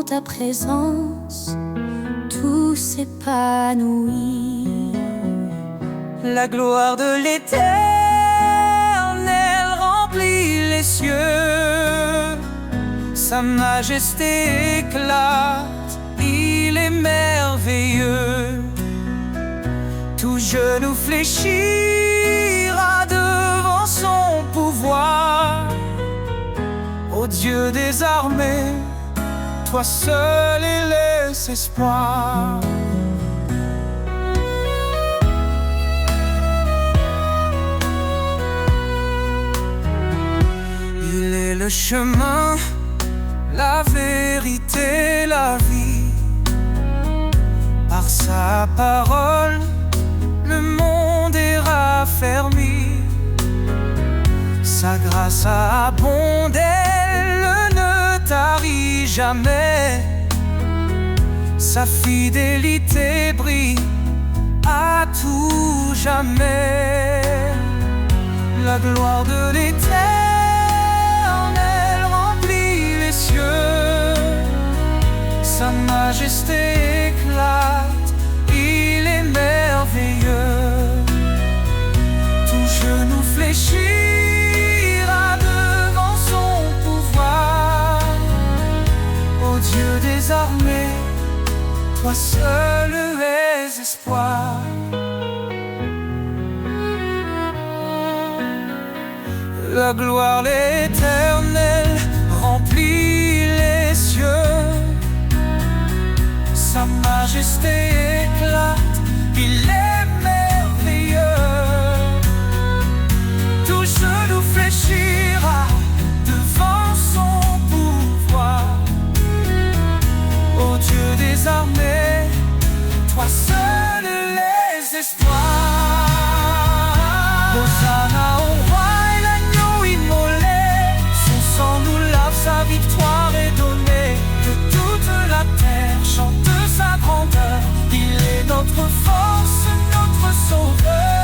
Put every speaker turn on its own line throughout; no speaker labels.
ta présence, tout s'épanouit.
La gloire de l'Éternel remplit les cieux, sa majesté éclate, il est merveilleux. Tout genou fléchira devant son pouvoir. Ô Dieu des armées, toi seul est l'espoir. Il est le chemin, la vérité, la vie. Par sa parole, le monde est raffermi. Sa grâce abonde, elle ne tarit jamais. Sa fidélité brille à tout jamais. La gloire de l'Éternel remplit les cieux, sa majesté éclate, il est merveilleux. Tout genou fléchira devant son pouvoir. Ô Dieu des armées, toi seul es espoir. La gloire l'Éternel remplit les cieux, sa majesté éclate, il est merveilleux. Tout genou fléchira devant son pouvoir. Ô Dieu des armées, toi seul les espoirs. Hosanna au roi et l'agneau immolé, son sang nous lave, sa victoire est donnée. Que toute la terre chante sa grandeur, il est notre force, notre sauveur.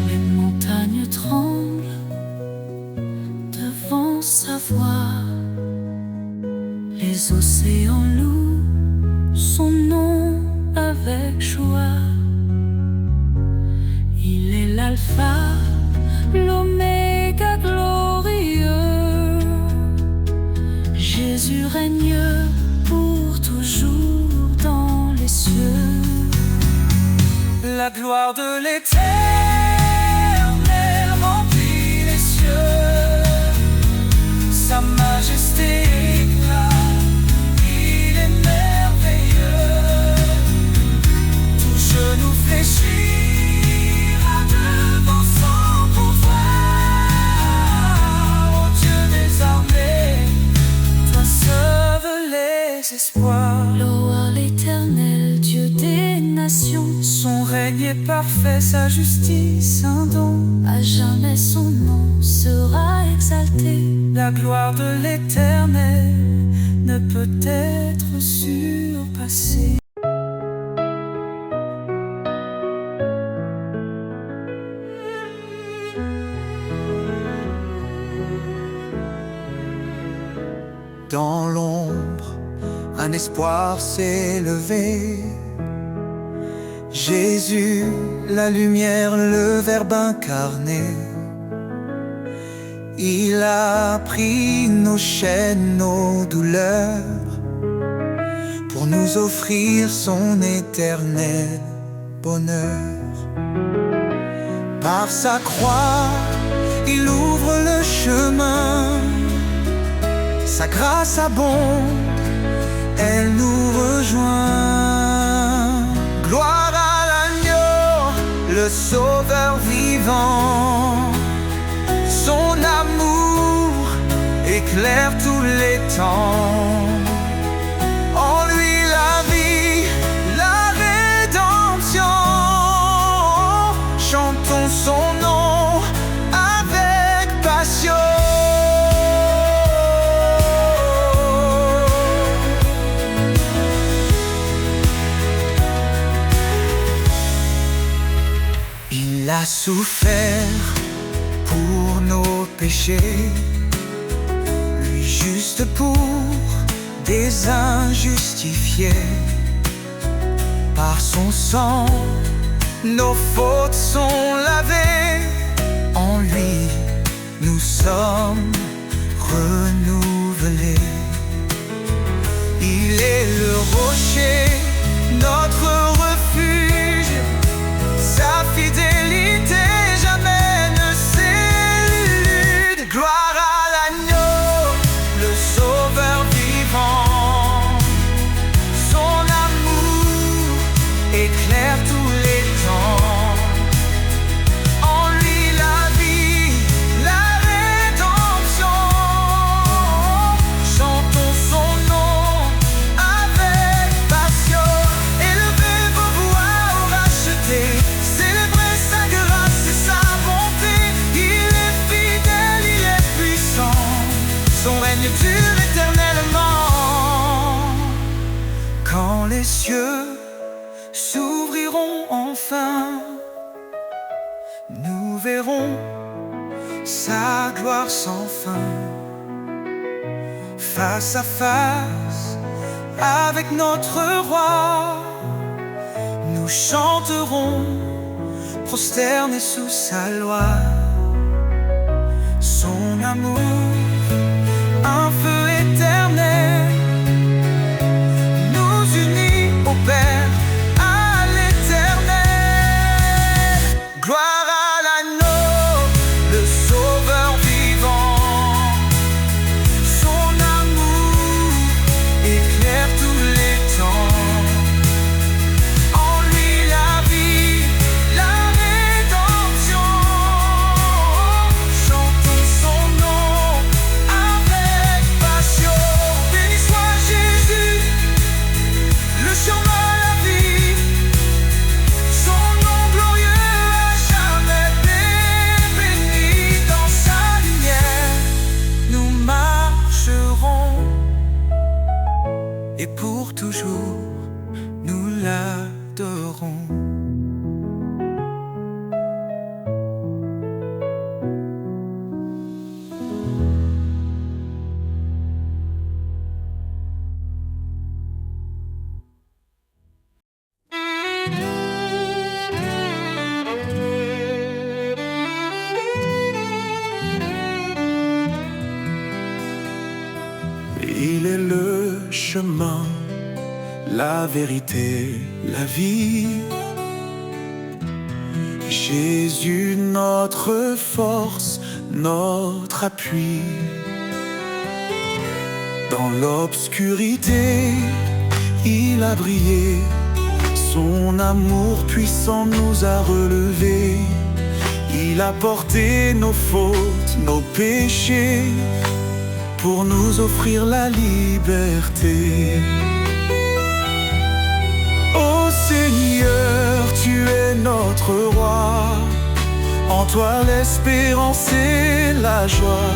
Les montagnes tremblent devant sa voix, les océans louent son nom avec joie. Il est l'alpha, l'oméga glorieux. Jésus règne pour toujours dans les cieux.
La gloire de l'Éternel remplit les cieux, sa majesté éclate, il est merveilleux. Tout genou fléchira devant son pouvoir. Ô Dieu des armées, toi sauve les espoirs.
Louez l'Éternel, Dieu des nations.
Son règne est parfait, sa justice un don.
À jamais son nom sera exalté.
La gloire de l'Éternel ne peut être surpassée. Dans l'ombre, un espoir s'est levé. Jésus, la lumière, le Verbe incarné. Il a pris nos chaînes, nos douleurs, pour nous offrir son éternel bonheur. Par sa croix, il ouvre le chemin. Sa grâce abonde, elle nous rejoint. Gloire à l'agneau, le sauveur vivant. Son amour éclaire tous les temps. En lui la vie, la rédemption. Chantons son nom avec passion. Il a souffert pour nos péchés, lui juste pour des injustifiés. Par son sang, nos fautes sont lavées. En lui, nous sommes renouvelés. Il est le rocher, notre refuge. Sa fidélité jamais ne s'élude. Gloire à l'agneau, le sauveur vivant. Son amour éclaire tous les temps. En lui la vie, la rédemption. Chantons son nom avec passion. Élevez vos voix au racheté. Célébrez sa grâce et sa bonté. Il est fidèle, il est puissant. Son règne dure éternellement. Quand les cieux s'ouvriront enfin, nous verrons sa gloire sans fin. Face à face avec notre roi, nous chanterons prosternés sous sa loi. Son amour, un feu éternel, nous unit au Père, à l'éternel. Gloire à l'agneau, le sauveur vivant. Son amour éclaire tous les temps. En lui la vie, la rédemption. Chantons son nom avec passion. Béni soit Jésus, le chemin à la vie. Son nom glorieux à jamais béni. Dans sa lumière, nous marcherons. Et pour toujours, nous l'adorons.
Il est le chemin, la vérité, la vie. Jésus, notre force, notre appui. Dans l'obscurité, il a brillé. Son amour puissant nous a relevés. Il a porté nos fautes, nos péchés, pour nous offrir la liberté. Ô Seigneur, tu es notre roi. En toi l'espérance et la joie.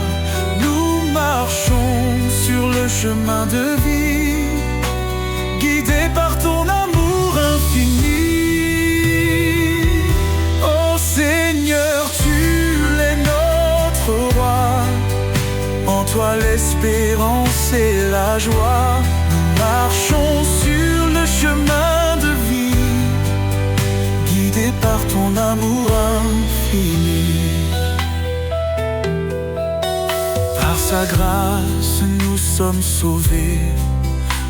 Nous marchons sur le chemin de vie, guidés par ton amour infini. Ô Seigneur, tu es notre roi. En toi l'espérance et la joie. Nous marchons sur le chemin de vie, guidés par ton amour infini. Par sa grâce nous sommes sauvés,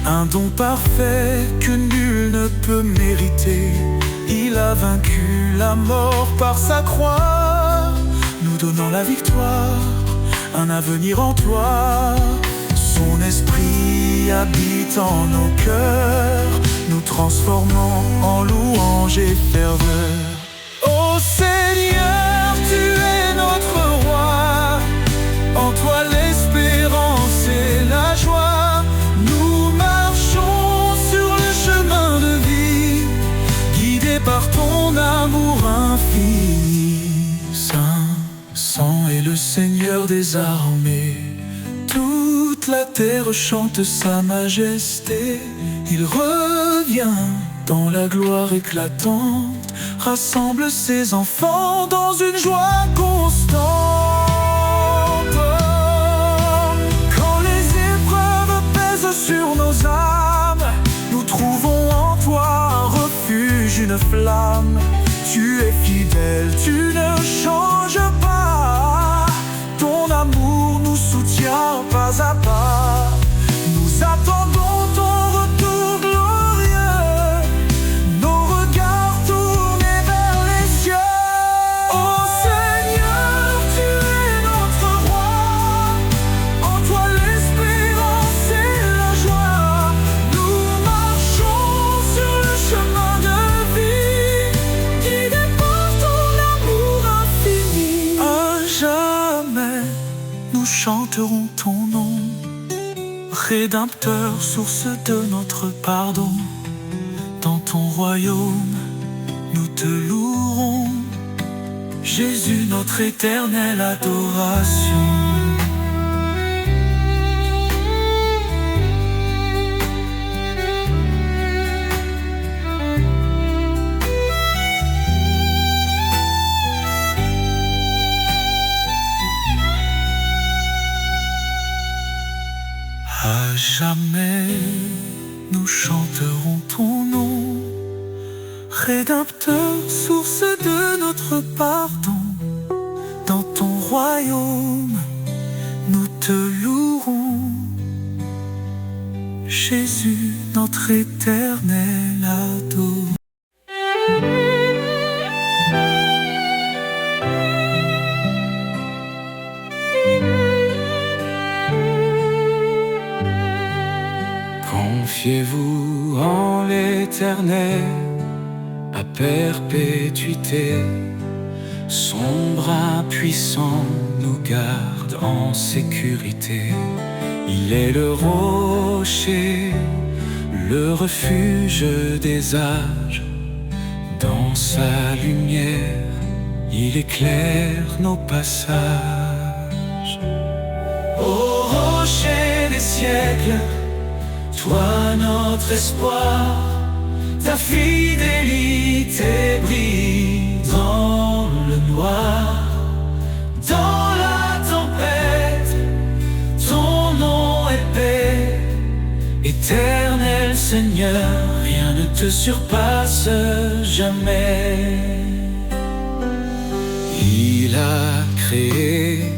un don parfait que nul ne peut mériter. Il a vaincu la mort par sa croix, nous donnant la victoire, un avenir en toi. Son esprit habite en nos cœurs, nous transformant en louange et ferveur. Ô Seigneur, tu es notre roi. En toi l'espérance et la joie. Nous marchons sur le chemin de vie, guidés par ton amour infini. Saint, Saint est le Seigneur des armées. Toute la terre chante sa majesté. Il revient dans la gloire éclatante, rassemble ses enfants dans une joie constante. Quand les épreuves pèsent sur une flamme. Tu es fidèle, tu ne changes pas. Ton amour nous soutient pas à pas. Nous attendons ton retour glorieux, nos regards tournés vers les cieux. Oh Seigneur, tu es notre roi, en toi l'espérance et la joie. Nous marchons sur le chemin de vie, guidés par ton amour infini. À jamais, nous chanterons ton nom, Rédempteur, source de notre pardon. Dans ton royaume, nous te louerons, Jésus, notre éternelle adoration. À jamais, nous chanterons ton nom, Rédempteur, source de notre pardon. Dans ton royaume, nous te louerons, Jésus, notre éternel ado. Confiez-vous en l'Éternel à perpétuité. Son bras puissant nous garde en sécurité. Il est le rocher, le refuge des âges. Dans sa lumière, il éclaire nos passages. Ô rocher des siècles, toi notre espoir, ta fidélité brille dans le noir. Dans la tempête, ton nom est paix. Éternel Seigneur, rien ne te surpasse jamais. Il a créé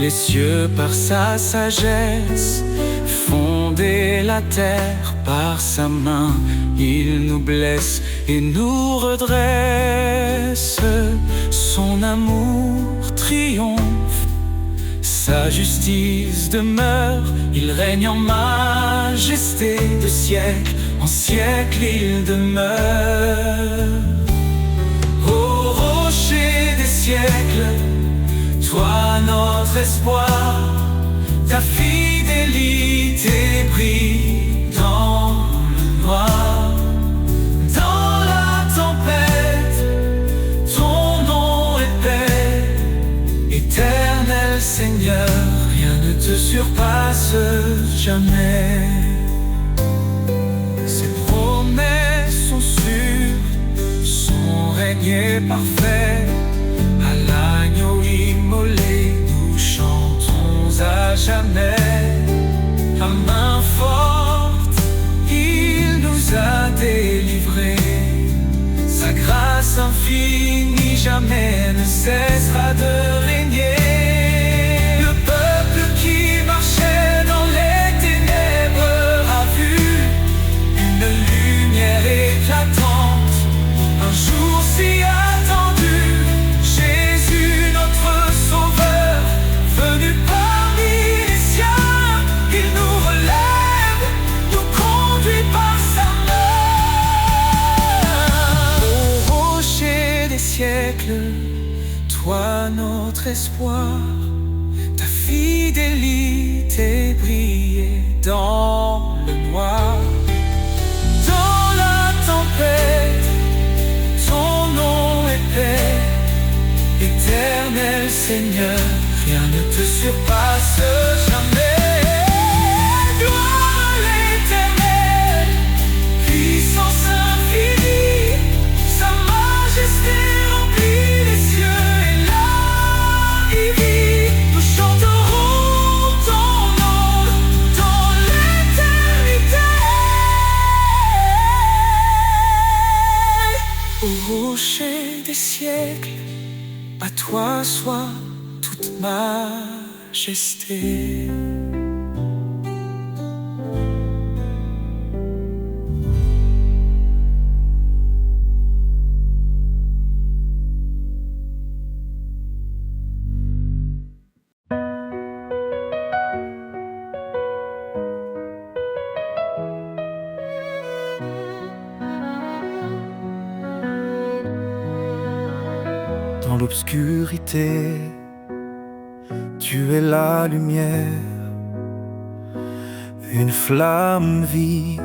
les cieux par sa sagesse, fondé la terre par sa main. Il nous blesse et nous redresse. Son amour triomphe, sa justice demeure. Il règne en majesté, de siècle en siècle il demeure. Ô rocher des siècles, toi notre espoir, ta fidélité brille dans le noir. Dans la tempête, ton nom est paix. Éternel Seigneur, rien ne te surpasse jamais. Ses promesses sont sûres, son règne est parfait. À l'agneau immolé, nous chantons à jamais. À main forte, il nous a délivrés. Sa grâce infinie jamais ne cessera de régner. Le peuple qui marchait dans les ténèbres a vu une lumière éclatante, un jour si attendu. Jésus notre sauveur, venu parmi les siens, il nous relève, nous conduit par sa main. Ô rocher des siècles, toi notre espoir, ta fidélité brillait dans le noir. Dans la tempête, ton nom est paix. Éternel Seigneur, rien ne te surpasse jamais. Gloire à l'Éternel, puissance infinie, sa majesté remplit les cieux et la vie. Nous chanterons ton nom dans l'éternité. Ô rocher des siècles, à toi soit toute majesté. Dans l'obscurité, tu es la lumière, une flamme vive,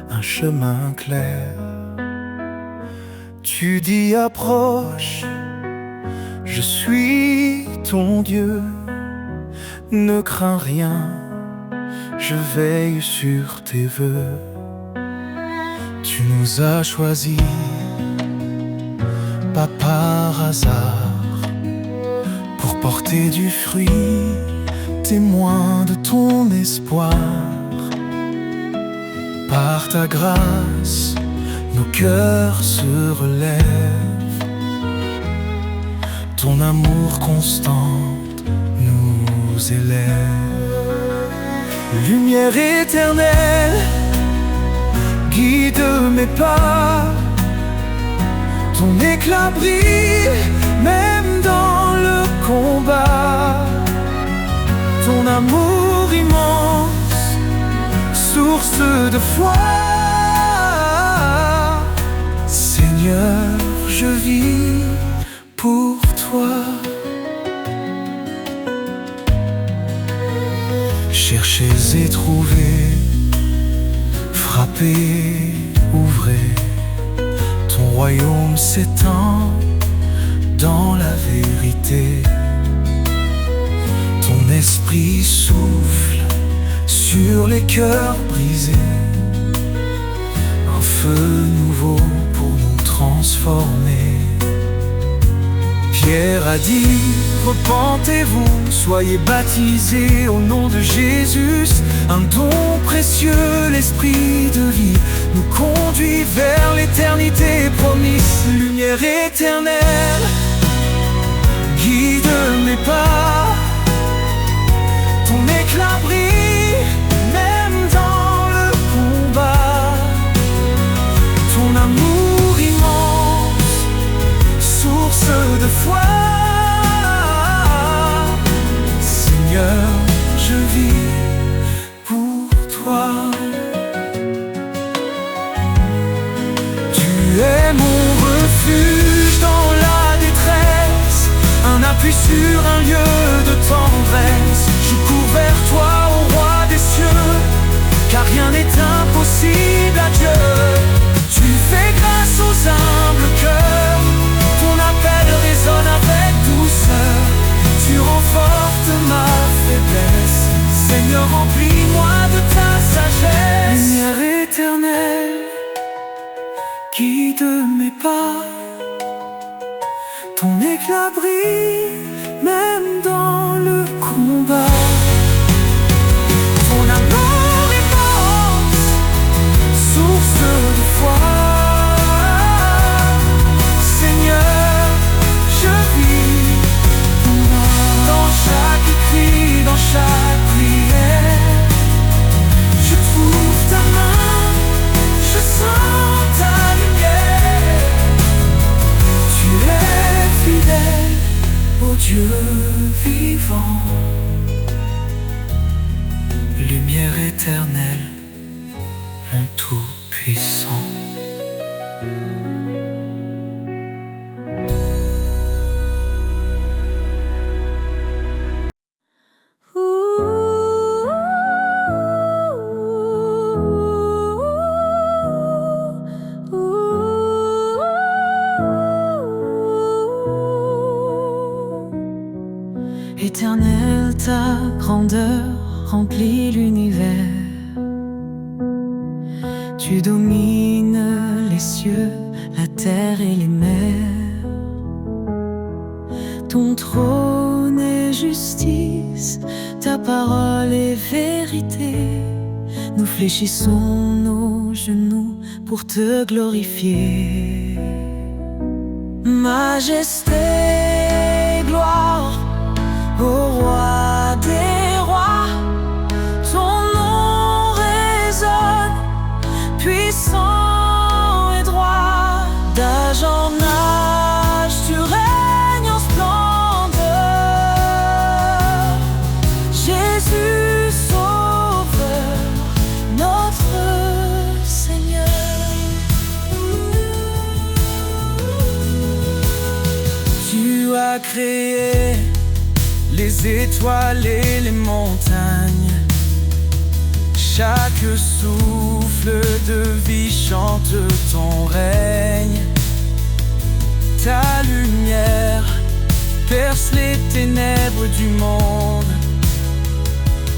un chemin clair. Tu dis approche, je suis ton Dieu, ne crains rien, je veille sur tes vœux. Tu nous as choisis, pas par hasard, pour porter du fruit, témoin de ton espoir. Par ta grâce, nos cœurs se relèvent, ton amour constant nous élève. Lumière éternelle, guide mes pas, ton éclat brille même dans le combat. Ton amour immense, source de foi. Seigneur, je vis pour toi. Cherchez et trouvez, frappez, ouvrez. Ton royaume s'étend dans la vérité. Ton esprit souffle sur les cœurs brisés, un feu nouveau pour nous transformer. Pierre a dit, repentez-vous, soyez baptisés au nom de Jésus. Un don précieux, l'esprit de vie, nous conduit vers l'éternité promise. Lumière éternelle, guide mes pas, ton éclat brille même dans le combat. Ton amour immense, source de foi. Seigneur, je vis pour toi. Tu es mon refuge dans la détresse, un appui sur un lieu de tendresse. Je cours vers toi, ô roi des cieux, car rien n'est impossible à Dieu. Tu fais grâce aux humbles cœurs, ton appel résonne avec douceur. Tu renforces ma faiblesse, Seigneur, remplis-moi de ta sagesse. Lumière éternelle, guide mes pas, ton éclat brille même dans le combat. Ton amour immense, source de foi. Seigneur, je vis dans chaque cri, dans chaque prière. Je trouve ta main, je sens ta lumière. Tu es fidèle, ô Dieu vivant. Lumière éternelle, mon tout-puissant.
Éternelle, ta grandeur remplit l'univers. Tu domines les cieux, la terre et les mers. Ton trône est justice, ta parole est vérité. Nous fléchissons nos genoux pour te glorifier. Majesté, gloire au roi des rois, ton nom résonne, puissant et droit. D'âge en âge, tu règnes en splendeur. Jésus, Sauveur, notre Seigneur. Tu as créé les étoiles et les montagnes. Chaque souffle de vie chante ton règne. Ta lumière perce les ténèbres du monde.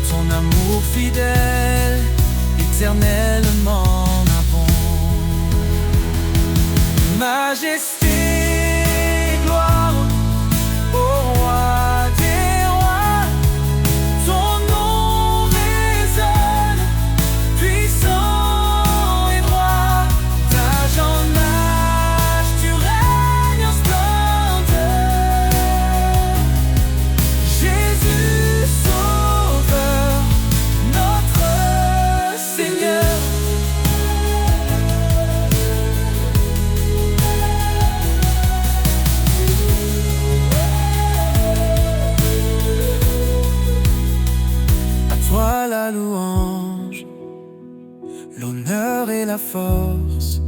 Ton amour fidèle, éternellement abonde. Majesté, gloire au roi des rois, ton nom résonne, puissant et droit. D'âge en âge, tu règnes en splendeur. Jésus, Sauveur, notre Seigneur. Toi la louange, l'honneur et la force.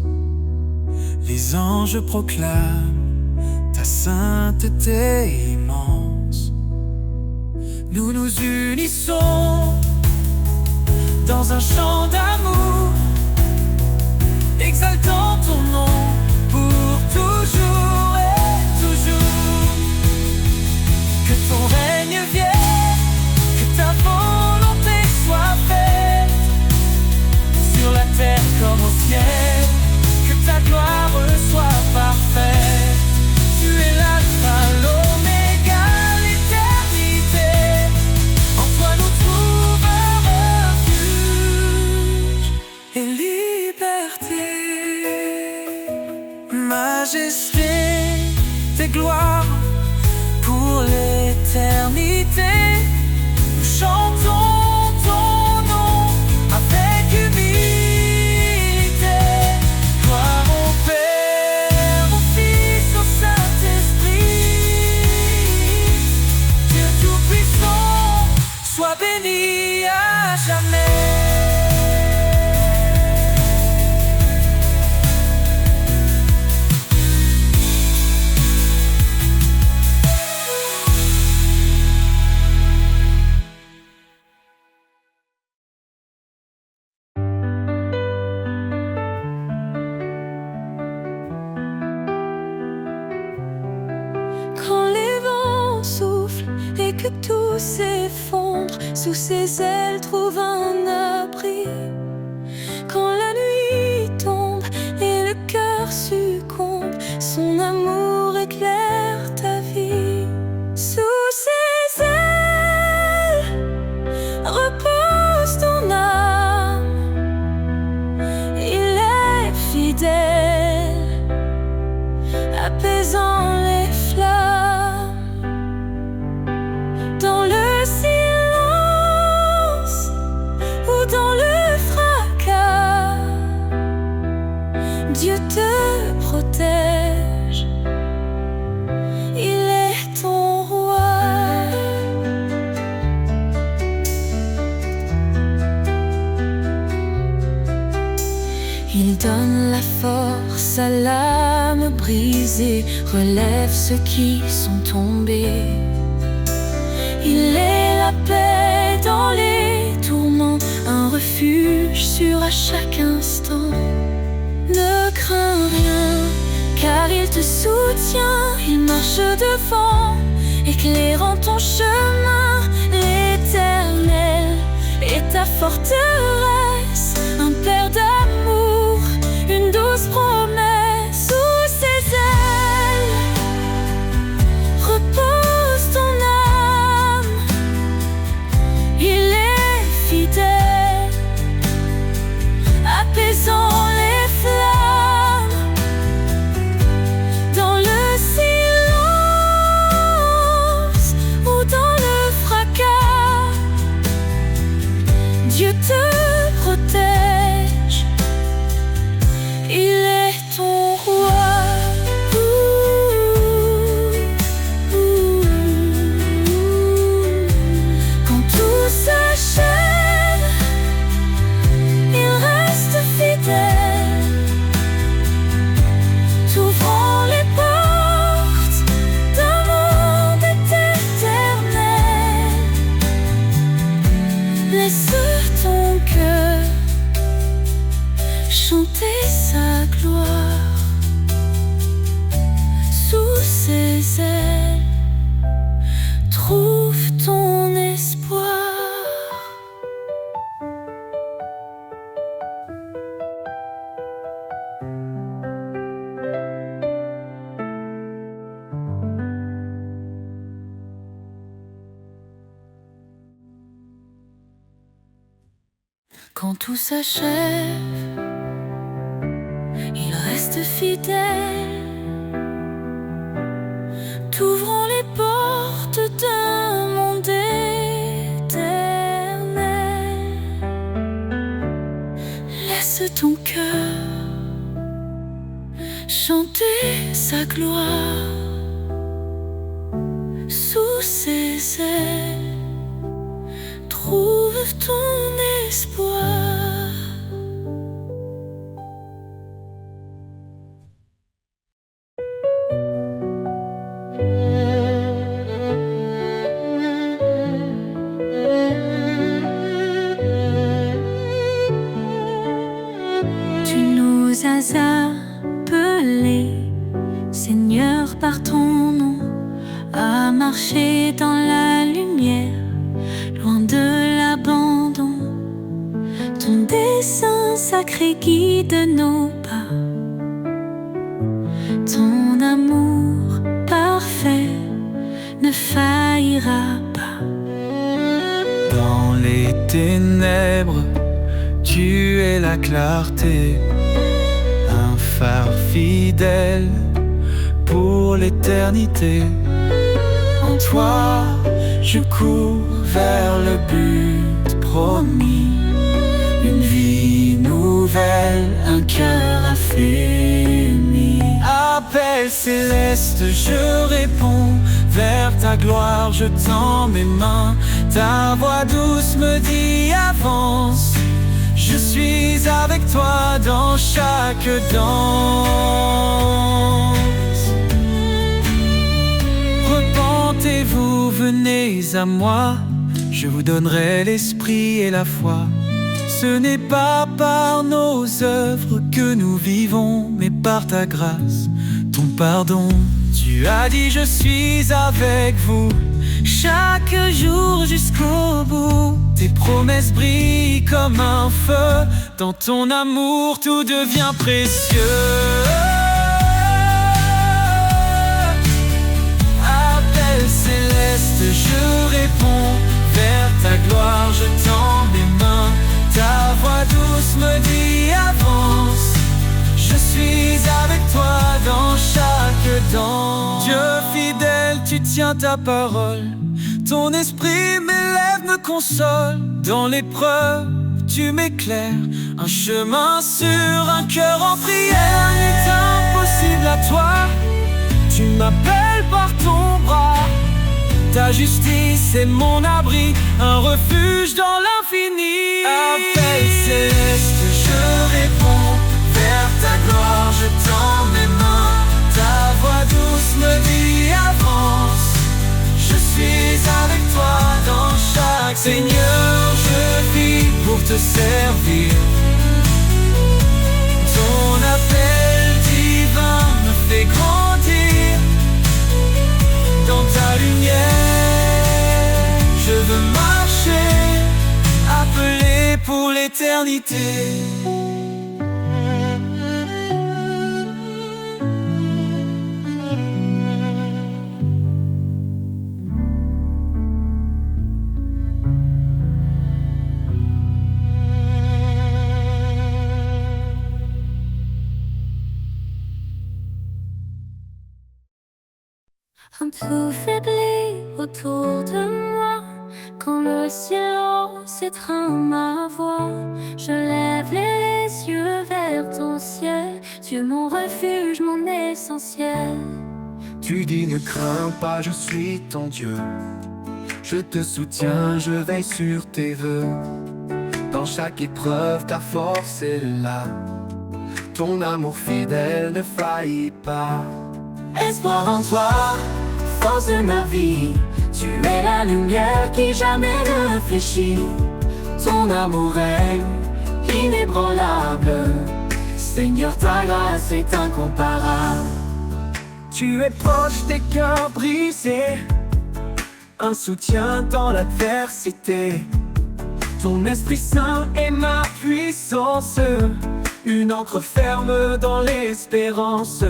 Les anges proclament ta sainteté immense. Nous nous unissons dans un chant d'amour, exaltant ton nom pour toujours et toujours. Que ton règne vienne, que ta volonté soit faite, sur la terre comme au ciel, que ta gloire soit parfaite. Tu es l'alpha, l'oméga, l'éternité. En toi nous trouvons refuge et liberté. Majesté, tes gloires pour l'éternité. Nous chantons ton nom avec humilité. Gloire au Père, au Fils, au Saint-Esprit. Dieu Tout-Puissant, sois béni à jamais. Quand les vents soufflent et que tout s'effondre, sous ses ailes trouve un abri. Quand la nuit tombe et le cœur succombe, son amour éclaire ta vie. Sous ses ailes repose ton âme. Il est fidèle, apaisant les flammes. Dans le silence ou dans le fracas, Dieu te protège. Il est ton roi. Il donne la force à l'âme brisée, relève ceux qui sont tombés. Il est la paix dans les tourments, un refuge sûr à chaque instant. Ne crains rien, car il te soutient. Il marche devant, éclairant ton chemin. L'Éternel est ta forteresse, un Père d'amour, une douce promesse. Sous ses ailes repose ton âme. Il est fidèle, apaisant les flammes. Dans le gloire. Sous ses ailes, trouve ton espoir. Quand tout s'achève, il reste fidèle, t'ouvrant les portes d'un monde éternel. Laisse ton cœur chanter sa gloire. Sous ses ailes, trouve ton espoir. Tu nous as appelés, Seigneur, par ton nom, à marcher dans la lumière, loin de l'abandon. Ton dessein sacré guide nos pas. Ton amour parfait ne faillira pas.
Dans les ténèbres, tu es la clarté, un phare fidèle pour l'éternité. En toi, je cours vers le but promis, une vie nouvelle, un cœur affermi. Appel céleste, je réponds, vers ta gloire je tends mes mains. Ta voix douce me dit avance, je suis avec toi dans chaque danse. Repentez-vous, venez à moi, je vous donnerai l'esprit et la foi. Ce n'est pas par nos œuvres que nous vivons, mais par ta grâce, ton pardon. Tu as dit je suis avec vous, chaque jour jusqu'au bout. Tes promesses brillent comme un feu, dans ton amour tout devient précieux. Appel céleste, je réponds, vers ta gloire je tends mes mains. Ta voix douce me dit avance, je suis avec toi dans chaque danse. Dieu fidèle, tu tiens ta parole, ton esprit m'élève, me console. Dans l'épreuve, tu m'éclaires, un chemin sûr, un cœur en prière. N'est impossible à toi, tu m'appelles par ton bras. Ta justice est mon abri, un refuge dans l'infini. Appel céleste, je réponds, vers ta gloire je tends mes mains. Ta voix douce me dit avance, je suis avec toi dans chaque Seigneur, je vis pour te servir. Ton appel divin me fait grandir. Dans ta lumière, je veux marcher, appelé pour l'éternité.
Un peu faibli autour de moi, quand le silence étreint ma voix, je lève les yeux vers ton ciel, Dieu mon refuge, mon essentiel.
Tu dis ne crains pas, je suis ton Dieu. Je te soutiens, je veille sur tes vœux. Dans chaque épreuve, ta force est là. Ton amour fidèle ne faillit pas.
Espoir en toi, force de ma vie, tu es la lumière qui jamais ne fléchit. Ton amour est inébranlable,
Seigneur, ta grâce est incomparable. Tu es proche des cœurs brisés, un soutien dans l'adversité. Ton Esprit Saint est ma puissance, une ancre ferme dans l'espérance.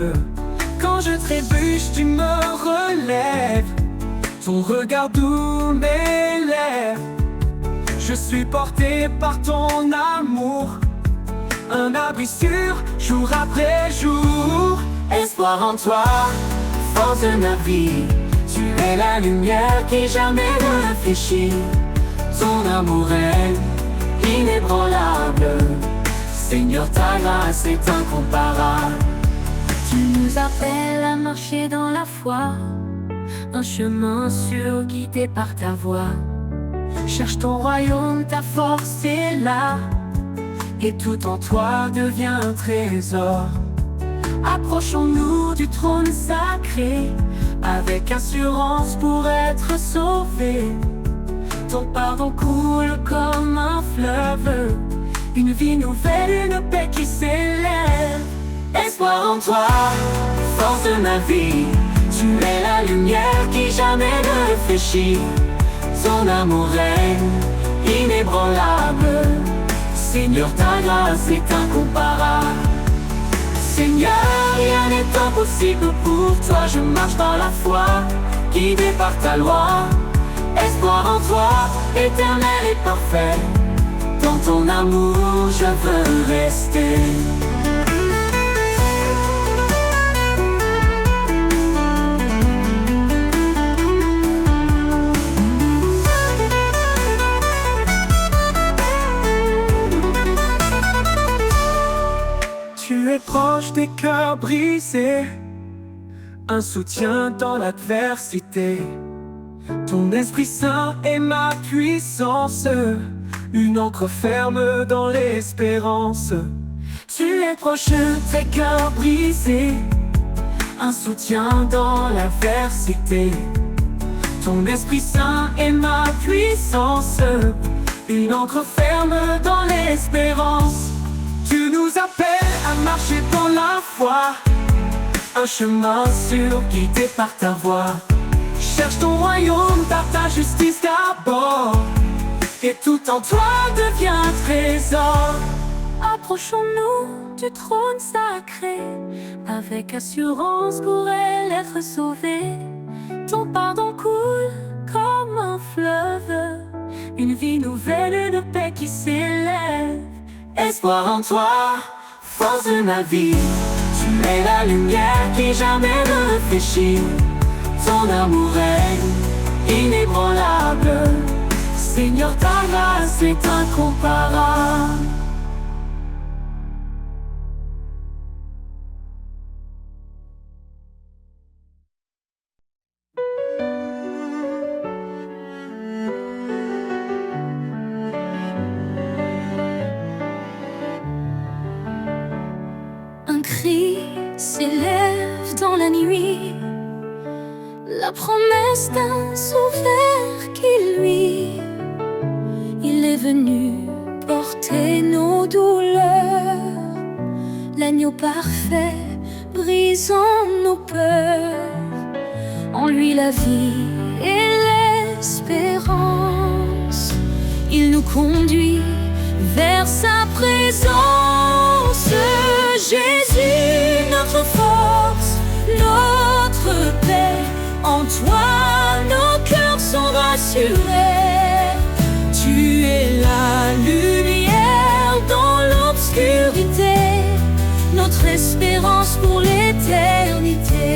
Quand je trébuche, tu me relèves, ton regard doux m'élève. Je suis porté par ton amour, un abri sûr, jour après jour. Espoir en toi, force de ma vie, tu es la lumière qui jamais ne fléchit. Ton amour est inébranlable, Seigneur, ta grâce est incomparable.
Tu nous appelles à marcher dans la foi, un chemin sûr guidé par ta voix.
Cherche ton royaume, ta force est là, et tout en toi devient un trésor. Approchons-nous du trône sacré, avec assurance pour être sauvés. Ton pardon coule comme un fleuve, une vie nouvelle, une paix qui s'élève. Espoir en toi, force de ma vie, tu es la lumière qui jamais ne fléchit. Ton amour est inébranlable, Seigneur, ta grâce est incomparable. Seigneur, rien n'est impossible pour toi, je marche dans la foi, guidé par ta loi. Espoir en toi, éternel et parfait, dans ton amour je veux rester. Tu es proche des cœurs brisés, un soutien dans l'adversité. Ton Esprit Saint est ma puissance, une ancre ferme dans l'espérance. Tu es proche des cœurs brisés, un soutien dans l'adversité. Ton Esprit Saint est ma puissance, une ancre ferme dans l'espérance. Tu nous appelles à marcher dans la foi, un chemin sûr guidé par ta voix. Cherche ton royaume, par ta justice d'abord, et tout en toi devient un trésor.
Approchons-nous du trône sacré, avec assurance pour elle être sauvée. Ton pardon coule comme un fleuve, une vie nouvelle, une paix qui s'élève.
Espoir en toi, force de ma vie, tu es la lumière qui jamais ne fléchit. Ton amour est inébranlable, Seigneur, ta grâce est incomparable.
Un cri s'élève dans la nuit, la promesse d'un sauveur qui lui, il est venu porter nos douleurs, l'agneau parfait brisant nos peurs. En lui la vie et l'espérance, il nous conduit vers sa présence. Jésus, notre force, notre paix, en toi nos cœurs sont rassurés. Tu es la lumière dans l'obscurité, notre espérance pour l'éternité.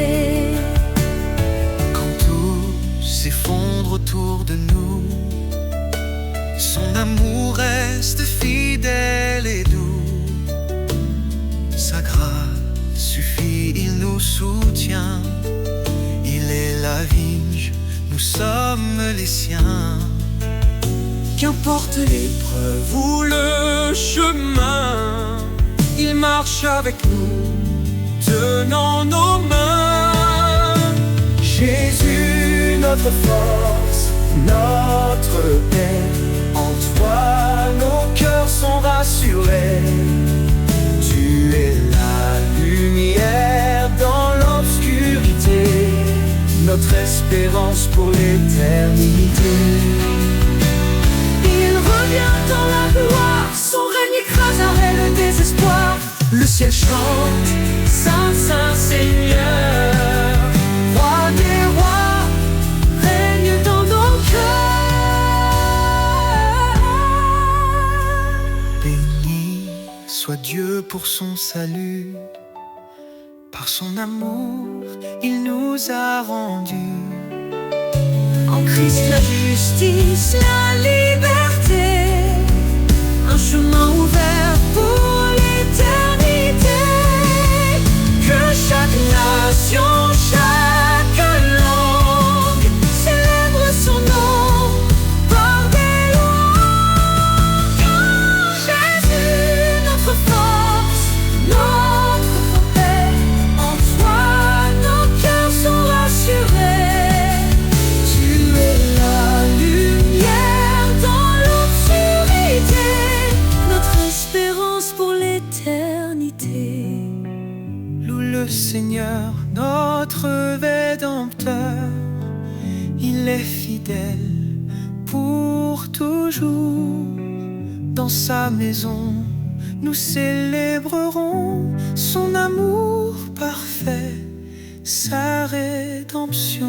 Quand tout s'effondre autour de nous, son amour reste fidèle et doux. Sa grâce suffit, il nous soutient. Il est la vigne, nous sommes les siens.
Qu'importe l'épreuve ou le chemin, il marche avec nous, tenant nos mains.
Jésus, notre force, notre paix, en toi nos cœurs sont rassurés. Tu es la lumière dans l'obscurité, notre espérance pour l'éternité.
Il revient dans la gloire, son règne écraserait le désespoir.
Le ciel chante, Saint, Saint Seigneur.
Roi des rois, règne dans nos cœurs.
Béni soit Dieu pour son salut. Par son amour, il nous a rendus.
En Christ la justice, la liberté, un chemin ouvert pour l'éternité.
Que chaque nation, chaque langue
Célèbre son nom par des louanges. Jésus, notre force, notre paix, en toi nos cœurs sont rassurés. Tu es la lumière dans l'obscurité, notre espérance pour l'éternité.
Loue le Seigneur, notre Rédempteur. Il est fidèle pour toujours. Dans sa maison, nous célébrerons son amour parfait, sa rédemption.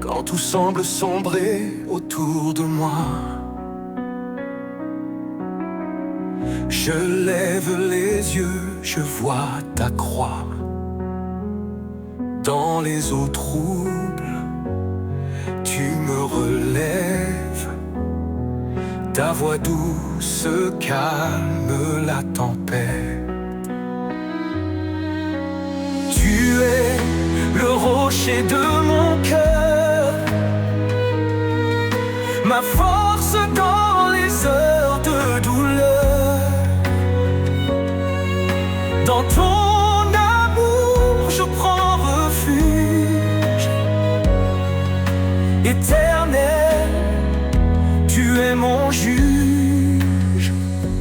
Quand tout semble sombrer autour de moi, je lève les yeux, je vois ta croix. Dans les eaux troubles, tu me relèves. Ta voix douce calme la tempête. Tu es le rocher de mon cœur, ma force dans les heures de douleur. Dans ton amour je prends refuge. Éternel, tu es mon juge.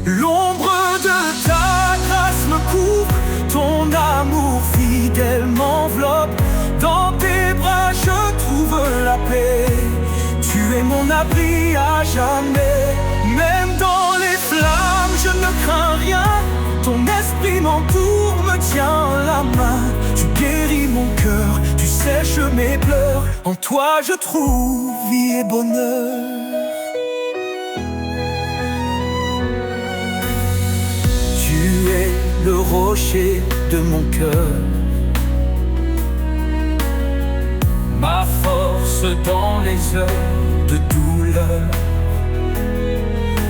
L'ombre de ta grâce me couvre, ton amour fidèle m'enveloppe. Dans tes bras je trouve la paix. Tu es mon abri à jamais. Même dans les flammes je ne crains rien. Ton esprit m'entoure, me tient la main. Tu guéris mon cœur, tu sèches mes pleurs. En toi je trouve vie et bonheur. Tu es le rocher de mon cœur, ma force dans les heures de douleur.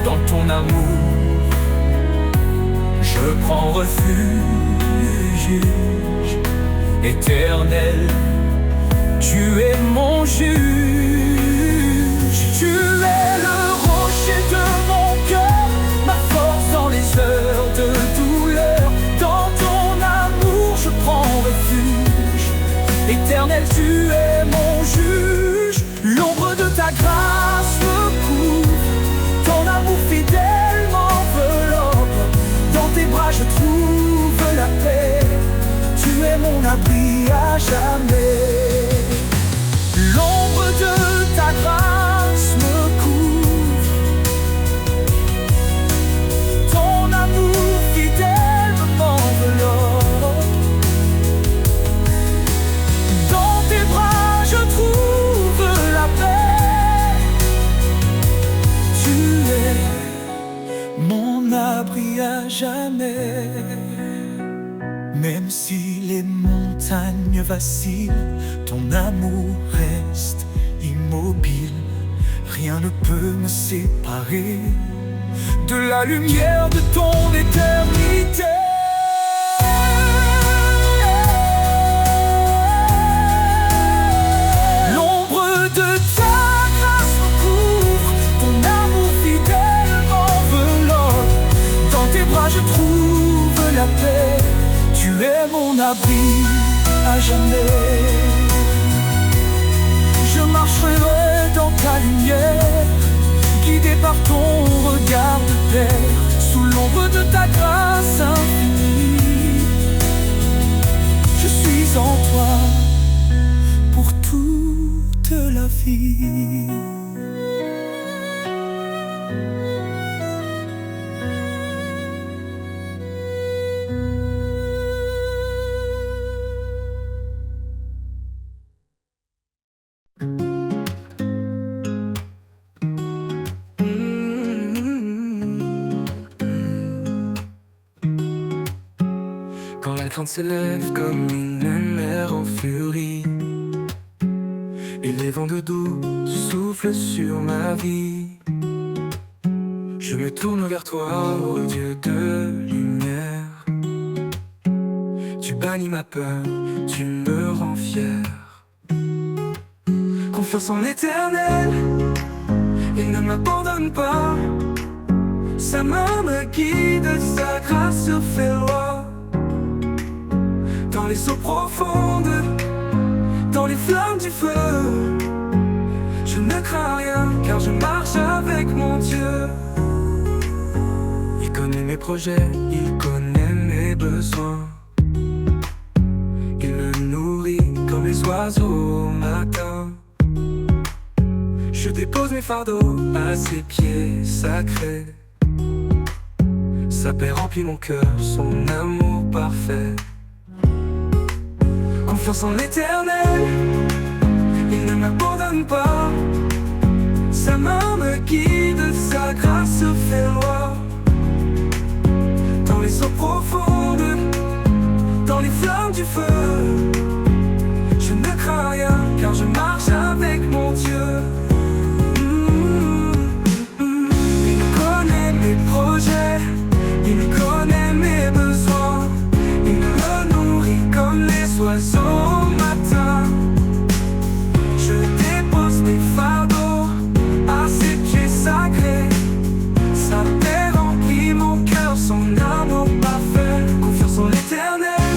Dans ton amour, je prends refuge. Éternel, tu es mon juge. Tu es le rocher de mon cœur, ma force dans les heures de douleur. Dans ton amour, je prends refuge. Éternel, tu es mon juge. L'ombre de ta grâce me couvre, ton amour fidèle m'enveloppe. Dans tes bras je trouve la paix. Tu es mon abri à jamais. L'ombre de ta grâce me couvre, ton amour fidèle m'enveloppe. Dans tes bras je trouve la paix. Tu es mon abri à jamais. Même si les montagnes vacillent, ton amour reste immobile. Rien ne peut me séparer de la lumière de ton éternité. mon abri à jamais. Je marcherai dans ta lumière, guidé par ton regard de terre, sous l'ombre de ta grâce infinie. Je suis en toi pour toute la vie.
Quand la crainte s'élève comme une mer en furie, et les vents de doux soufflent sur ma vie, je me tourne vers toi, ô Dieu de lumière. Tu bannis ma peur, tu me rends fier. Confiance en l'Éternel, il ne m'abandonne pas. Sa main me guide, sa grâce fait loi. Dans les eaux profondes, dans les flammes du feu, je ne crains rien car je marche avec mon Dieu. Il connaît mes projets, il connaît mes besoins. Il me nourrit comme les oiseaux au matin. Je dépose mes fardeaux à ses pieds sacrés. Sa paix remplit mon cœur, son amour parfait. Confiance en l'Éternel, il ne m'abandonne pas. Sa main me guide, sa grâce fait loi. Dans les eaux profondes, dans les flammes du feu, je ne crains rien car je marche avec mon Dieu. Il connaît mes projets, il connaît mes besoins. Il me nourrit comme les oiseaux au matin. Je dépose mes fardeaux à ses pieds sacrés. Sa paix remplit mon cœur, son amour parfait. Confiance en l'Éternel,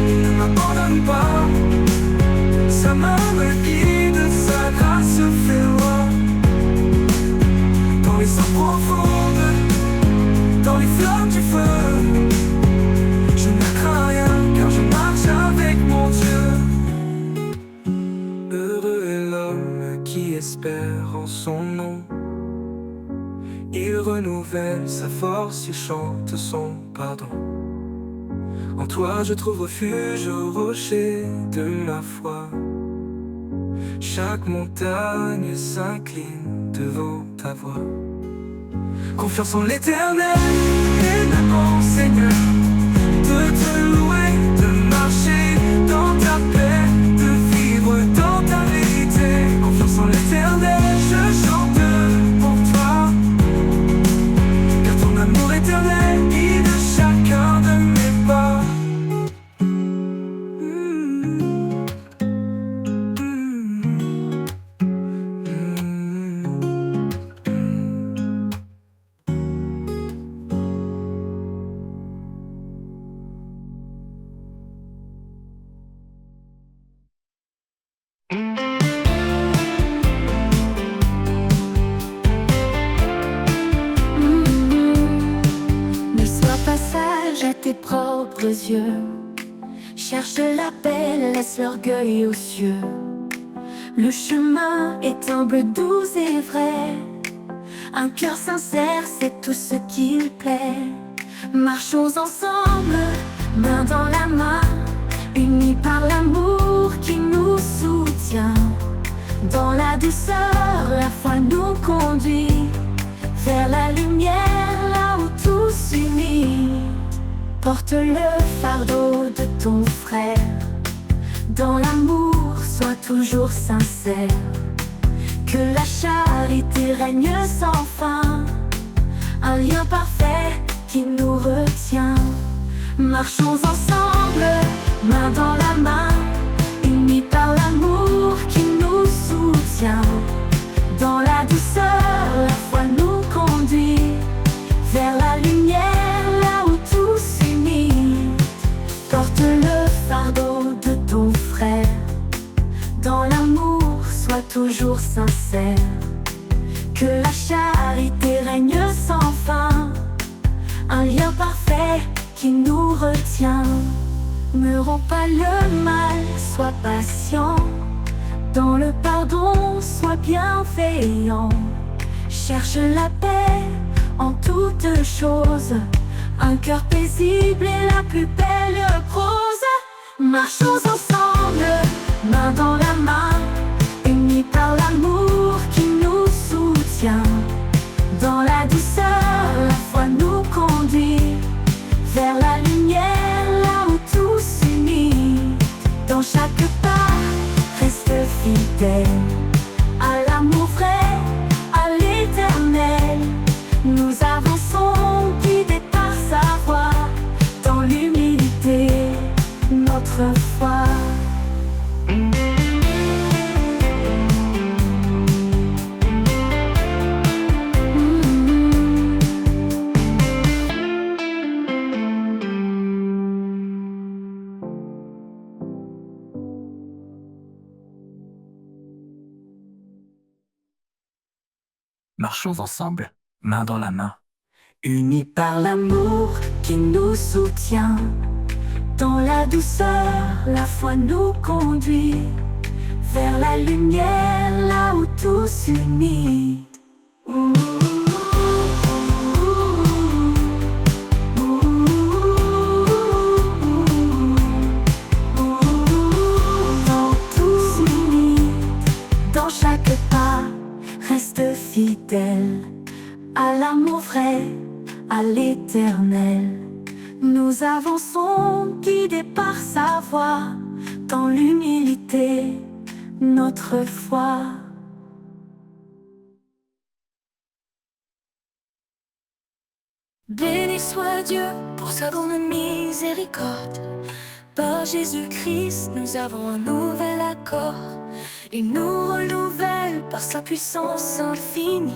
il ne m'abandonne pas. Sa main me guide, sa grâce fait loi. Dans les eaux profondes, dans les flammes du feu, je ne crains rien car je marche avec mon Dieu. Heureux est l'homme qui espère en son nom. Il renouvelle sa force, il chante son pardon. En toi je trouve refuge au rocher de ma foi. Chaque montagne s'incline devant ta voix. Confiance en l'Éternel, éternellement Seigneur, de te louer, de marcher dans ta paix, de vivre dans ta vérité. Confiance en l'Éternel, je chante pour toi, car ton amour éternel guide chacun de mes pas.
Tes propres yeux, cherche la paix, laisse l'orgueil aux cieux. Le chemin est humble, doux et vrai. Un cœur sincère, c'est tout ce qu'il plaît. Marchons ensemble, main dans la main, unis par l'amour qui nous soutient. Dans la douceur, la foi nous conduit vers la lumière, là où tout s'unit. Porte le fardeau de ton frère, dans l'amour sois toujours sincère. Que la charité règne sans fin, un lien parfait qui nous retient. Marchons ensemble, main dans la main, unis par l'amour qui nous soutient. Dans la douceur, la foi nous conduit vers la lumière, là où tout s'unit. Porte Porte le fardeau de ton frère. Dans l'amour, sois toujours sincère. Que la charité règne sans fin. Un lien parfait qui nous retient. Ne romps pas le mal, sois patient. Dans le pardon, sois bienveillant. Cherche la paix en toutes choses. Un cœur paisible est la plus belle prose. Marchons ensemble, main dans la main, unis par l'amour qui nous soutient. Dans la douceur, la foi nous conduit vers la lumière, là où tout s'unit. Dans chaque pas, reste fidèle à l'amour vrai, à l'éternel. Nous avançons guidés par sa voix, dans l'humilité, notre foi.
Marchons ensemble, main dans la main.
Unis par l'amour qui nous soutient. Dans la douceur, la foi nous conduit vers la lumière, là où tout s'unit. Dans tout s'unit, dans chaque pas, reste fidèle à l'amour vrai, à l'éternel. Nous avançons guidés par sa voix, dans l'humilité, notre foi. Béni soit Dieu pour sa grande miséricorde. Par Jésus-Christ, nous avons un nouvel accord. Il nous renouvelle par sa puissance infinie.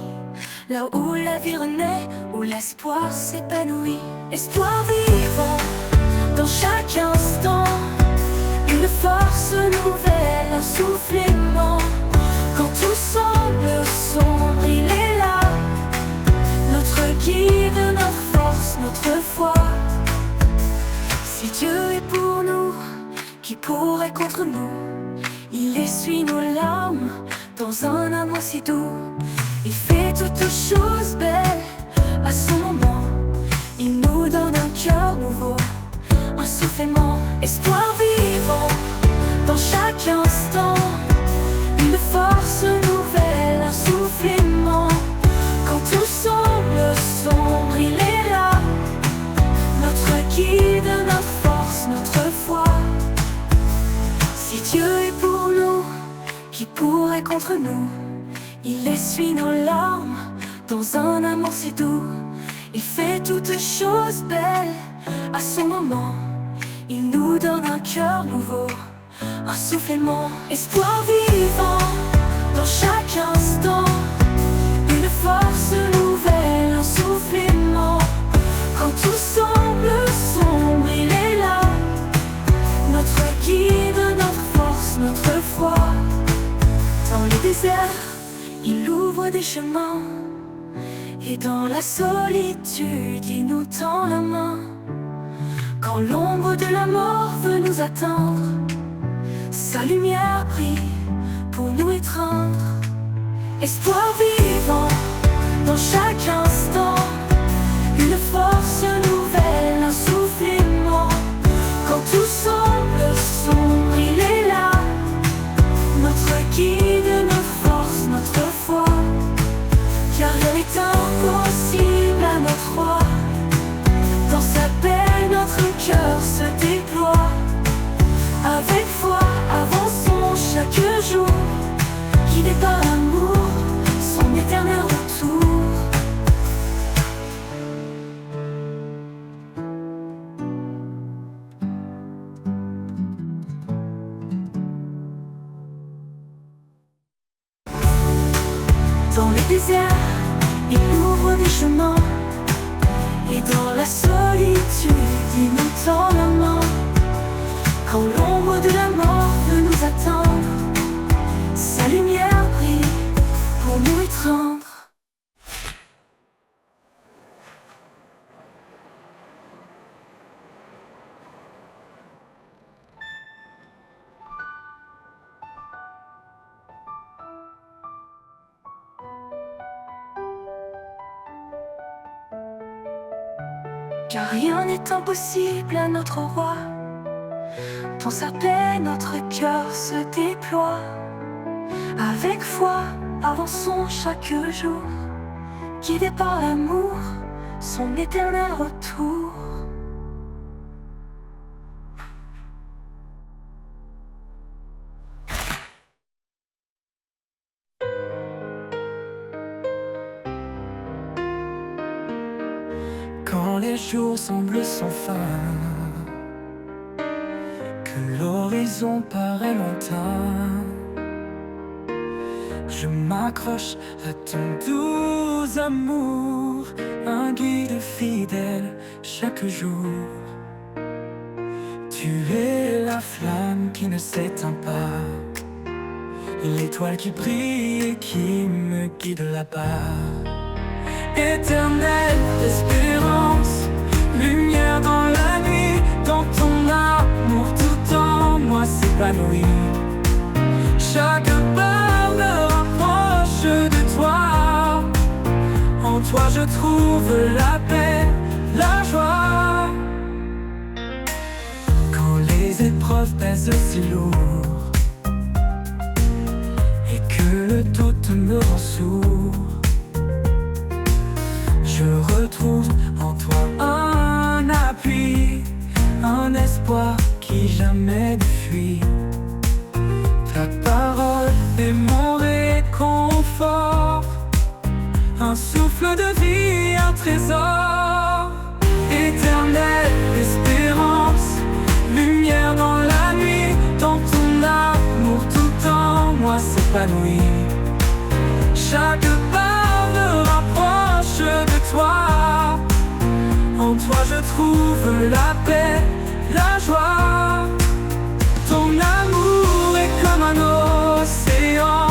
Là où la vie renaît, où l'espoir s'épanouit. Espoir vivant dans chaque instant. Une force nouvelle, un souffle aimant. Quand tout semble sombre, il est là. Notre guide, notre force, notre foi. Si Dieu est pour nous, qui pourrait contre nous? Il essuie nos larmes dans un amour si doux. Il fait toutes choses belles à son moment. Il nous donne un cœur nouveau, un souffle aimant. Espoir vivant dans chaque instant. Une force nouvelle, un souffle aimant. Quand tout semble sombre, il est là. Notre guide, notre force, notre foi. Si Dieu est pour nous, qui pourrait contre nous? Il essuie nos larmes dans un amour si doux. Il fait toutes choses belles à son moment. Il nous donne un cœur nouveau, un souffle aimant. Espoir vivant dans chaque instant. Une force nouvelle, un souffle aimant. Quand tout semble sombre, il est là. Notre guide, notre force, notre foi. Dans les déserts, il ouvre des chemins. Et dans la solitude, il nous tend la main. Quand l'ombre de la mort veut nous atteindre, sa lumière brille pour nous étreindre. Espoir vivant dans chaque instant. Une force nouvelle, un souffle aimant. Quand tout semble sombre, il est là. Notre guide, notre force, notre foi. Car rien n'est impossible à notre roi. Dans sa paix, notre cœur se déploie. Avec foi, avançons chaque jour. Guidés par l'amour, son éternel retour. Dans les déserts, il ouvre des chemins. Et dans la solitude, il nous tend la main. Quand l'ombre de la mort veut nous attendre, sa lumière brille pour nous étreindre. Car rien n'est impossible à notre roi. Dans sa paix, notre cœur se déploie. Avec foi, avançons chaque jour, guidés par l'amour, son éternel retour.
Quand les jours semblent sans fin, que l'horizon paraît lointain, je m'accroche à ton doux amour, un guide fidèle chaque jour. Tu es la flamme qui ne s'éteint pas, l'étoile qui brille et qui me guide là-bas. Éternelle espérance, lumière dans la nuit, dans ton amour tout en moi s'épanouit. Chaque pas me rapproche de toi, en toi je trouve la paix, la joie. Quand les épreuves pèsent si lourd et que le doute me rend sourd, je retrouve en toi un appui, un espoir qui jamais ne fuit. Ta parole est mon réconfort, un souffle de vie, un trésor. Éternelle espérance, lumière dans la nuit, dans ton amour tout en moi s'épanouit. Chaque pas me rapproche de toi, en toi je trouve la paix, la joie. Ton amour est comme un océan,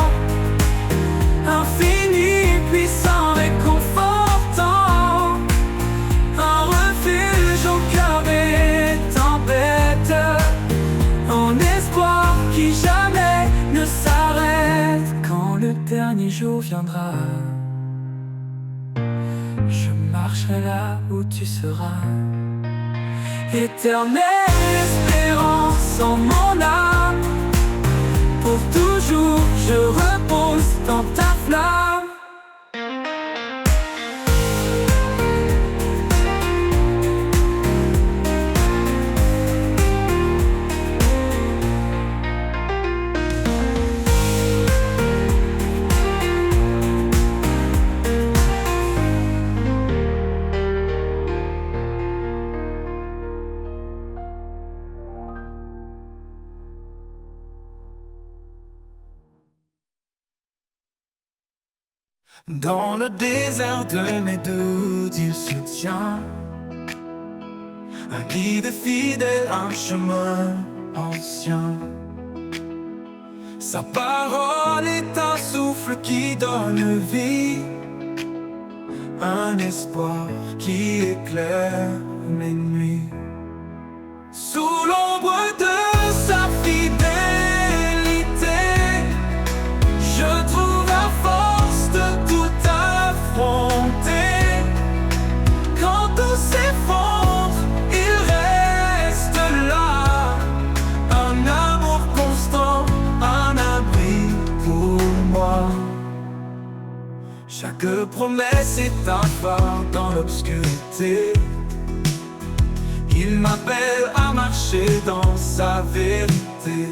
infini, puissant, réconfortant, un refuge au cœur des tempêtes, un espoir qui jamais ne s'arrête. Quand le dernier jour viendra, je marcherai là où tu seras. Éternelle espérance en mon âme, pour toujours je repose dans ta flamme. Dans le désert de mes doutes, il se tient, un guide fidèle, un chemin ancien. Sa parole est un souffle qui donne vie, un espoir qui éclaire mes nuits. Sous l'ombre de sa fidélité, je trouve la force de tout affronter. Quand tout s'effondre, il reste là, un amour constant, un abri pour moi. Chaque promesse est un phare dans l'obscurité. Il m'appelle à marcher dans sa vérité.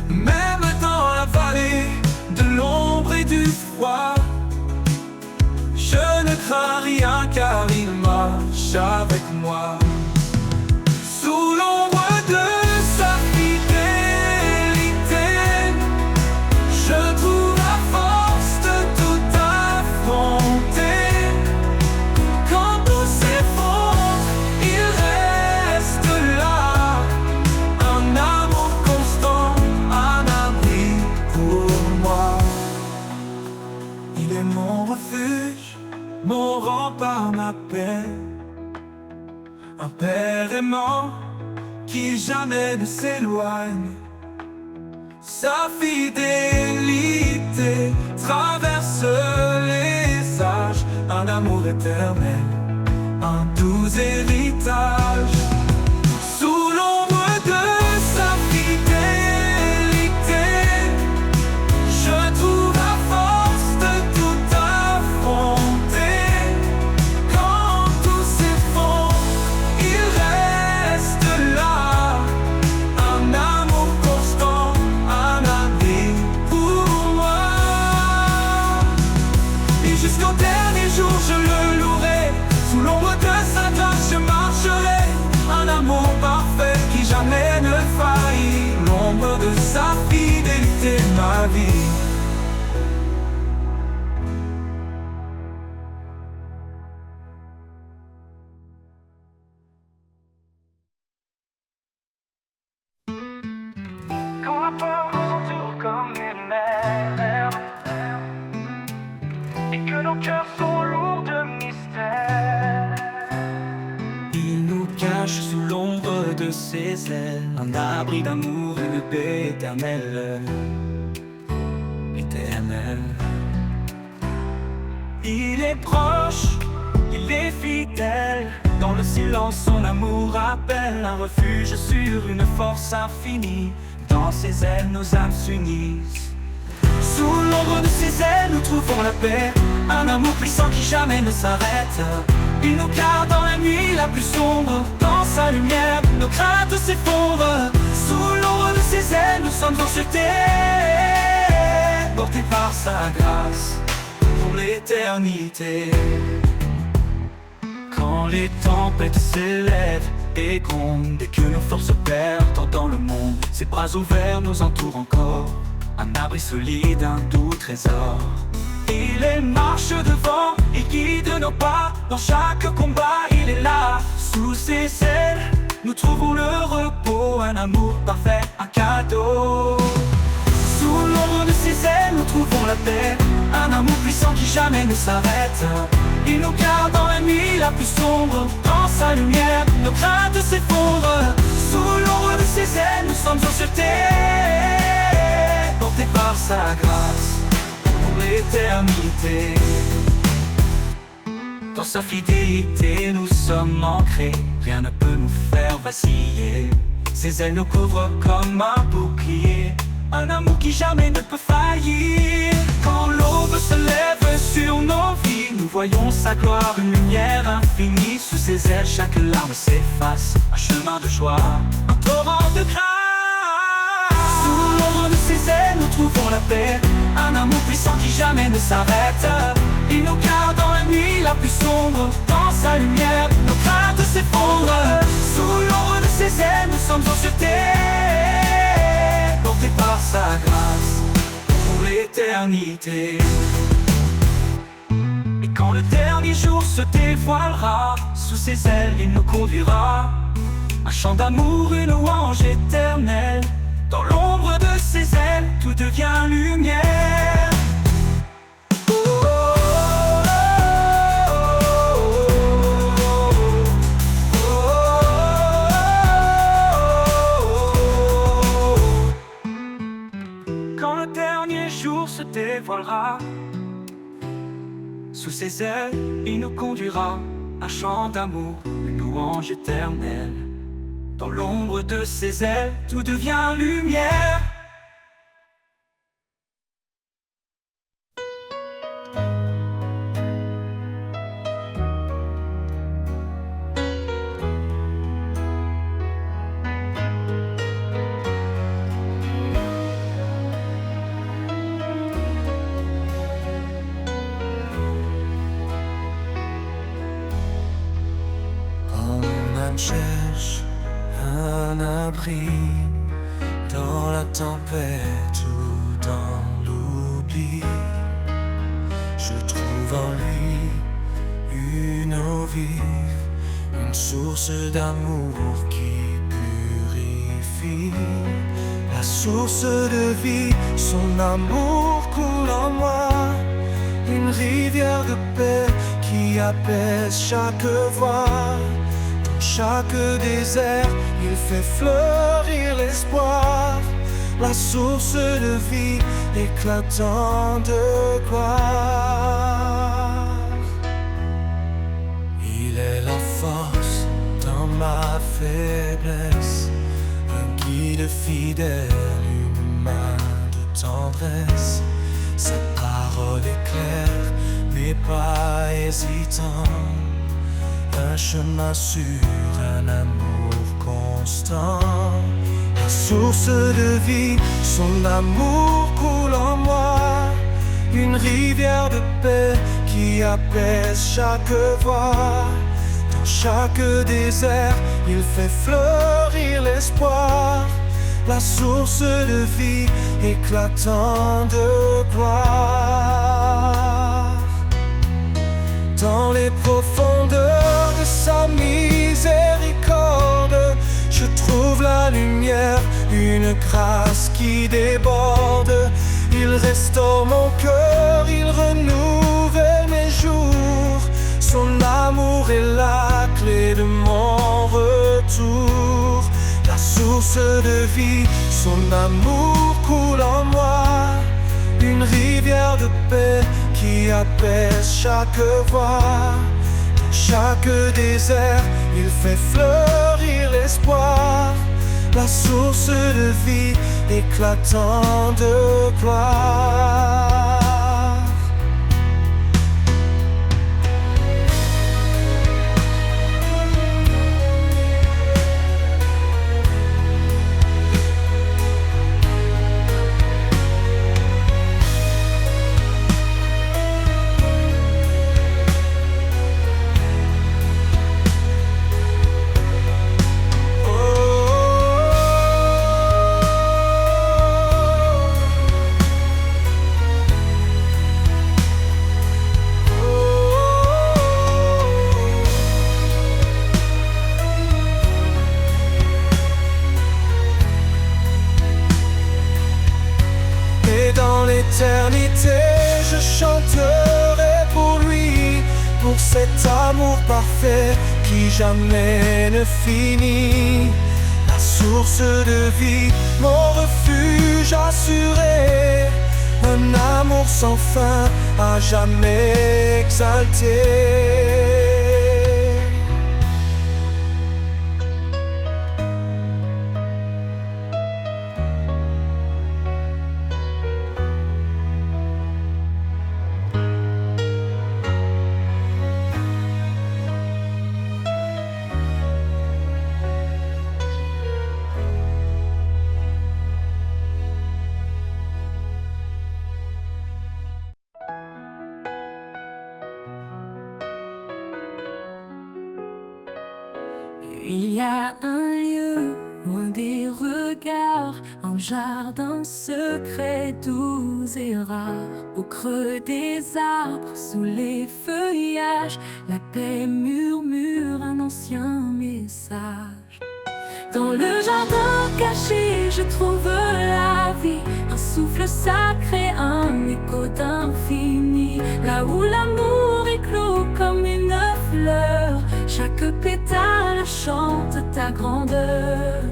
Même dans la vallée de l'ombre et du froid, je ne crains rien car il marche avec moi. Sous l'ombre de sa fidélité, je trouve la force de tout affronter. Quand tout s'effondre, il reste là, qui jamais ne s'éloigne. Sa fidélité traverse les âges, un amour éternel, un doux héritage. Sous l'ombre de sa fidélité, je trouve la force de tout affronter. Quand tout s'effondre, il reste là, un amour constant, un abri pour moi. Et jusqu'au dernier jour je le louerai, sous l'ombre de sa grâce je marcherai. Un amour parfait qui jamais ne faillit, l'ombre de sa fidélité ma vie.
Quand la peur nous entoure comme une mer, et que nos cœurs sont lourds de mystère,
Il nous cache sous l'ombre de ses ailes, un abri d'amour, une paix éternelle. Éternelle. Il est proche, il est fidèle. Dans le silence, son amour appelle un refuge sur une force infinie. Dans ses ailes, nos âmes s'unissent. Sous l'ombre de ses ailes, nous trouvons la paix, un amour puissant qui jamais ne s'arrête. Il nous garde dans la nuit la plus sombre, dans sa lumière, nos craintes s'effondrent. Sous l'ombre de ses ailes, nous sommes en sûreté, portés par sa grâce pour l'éternité. Quand les tempêtes s'élèvent et grondent, et que nos forces perdent dans le monde, ses bras ouverts nous entourent encore, un abri solide, un doux trésor. Il est marche devant et guide nos pas, dans chaque combat il est là. Sous ses ailes, nous trouvons le repos, un amour parfait, un cadeau. Sous l'ombre de ses ailes, nous trouvons la paix, un amour puissant qui jamais ne s'arrête. Il nous garde dans la nuit la plus sombre, dans sa lumière, nos craintes s'effondrent. Sous l'ombre de ses ailes, nous sommes en sûreté, portés par sa grâce pour l'éternité. Dans sa fidélité, nous sommes ancrés, rien ne peut nous faire vaciller. Ses ailes nous couvrent comme un bouclier, un amour qui jamais ne peut faillir. Quand l'aube se lève sur nos vies, nous voyons sa gloire, une lumière infinie. Sous ses ailes, chaque larme s'efface, un chemin de joie, un torrent de grâce. Sous l'ombre de ses ailes, nous trouvons la paix, un amour puissant qui jamais ne s'arrête. Il nous garde dans la nuit la plus sombre, dans sa lumière, nos craintes s'effondrent. Sous l'ombre de ses ailes, nous sommes en sûreté, portés par sa grâce pour l'éternité. Et quand le dernier jour se dévoilera, sous ses ailes il nous conduira, un chant d'amour, une louange éternelle. Dans l'ombre de ses ailes, tout devient lumière. Quand le dernier jour se dévoilera, sous ses ailes, il nous conduira, un chant d'amour, une louange éternelle. Dans l'ombre de ses ailes, tout devient lumière.
Cherche un abri dans la tempête ou dans l'oubli. Je trouve en lui une eau vive, une source d'amour qui purifie. La source de vie, son amour coule en moi, une rivière de paix qui apaise chaque voix.
chaque désert, il fait fleurir l'espoir, la source de vie éclatant de gloire. Il est la force dans ma faiblesse, un guide fidèle, une main de tendresse. Sa parole est claire, mais pas hésitant, un chemin sûr, un amour constant. La source de vie, son amour coule en moi, une rivière de paix qui apaise chaque voix. Dans chaque désert, il fait fleurir l'espoir, la source de vie éclatant de gloire. Dans les profondeurs de sa miséricorde, je trouve la lumière, une grâce qui déborde. Il restaure mon cœur, il renouvelle mes jours. Son amour est la clé de mon retour. La source de vie, son amour coule en moi, une rivière de paix qui apaise chaque voix. Dans chaque désert, il fait fleurir l'espoir, la source de vie éclatant de gloire. L'éternité, je chanterai pour lui, pour cet amour parfait qui jamais ne finit. La source de vie, mon refuge assuré, un amour sans fin, à jamais exalté.
Il y a un lieu loin des regards, un jardin secret, doux et rare. Au creux des arbres, sous les feuillages, la paix murmure un ancien message. Dans le jardin caché, je trouve la vie, un souffle sacré, un écho d'infini. Là où l'amour éclot comme une fleur, chaque pétale chante ta grandeur.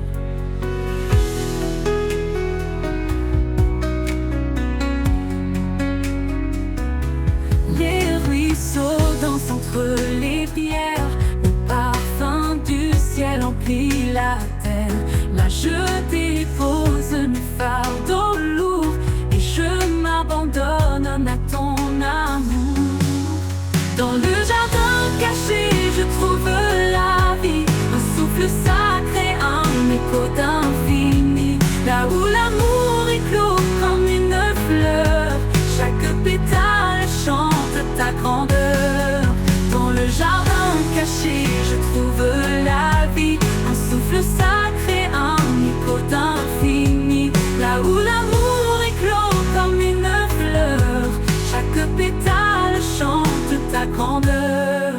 Les ruisseaux dansent entre les pierres, le parfum du ciel emplit la terre. Là je dépose mes fardeaux lourds et je m'abandonne à ton amour. Dans le jardin caché, je trouve la vie, un souffle sacré, un écho d'infini. Là où l'amour éclot comme une fleur, chaque pétale chante ta grandeur. Dans le jardin caché, je trouve la vie, un souffle sacré, un écho d'infini. Là où l'amour éclot comme une fleur, chaque pétale chante ta grandeur.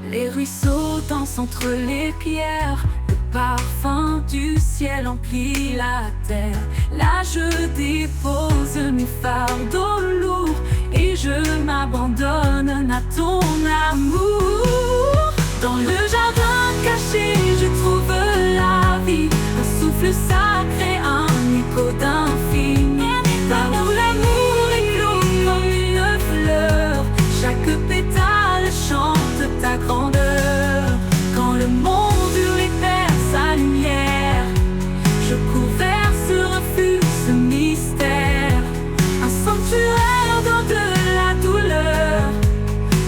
Les ruisseaux dansent entre les pierres, le parfum du ciel emplit la terre. Là je dépose mes fardeaux lourds et je m'abandonne à ton amour. Dans le jardin caché, je trouve la vie, un souffle sacré, un écho d'infini. Par où l'amour éclot comme une fleur, chaque pétale chante ta grandeur. Quand le monde lui perd sa lumière, je cours vers ce refuge, ce mystère, un sanctuaire dans de la douleur,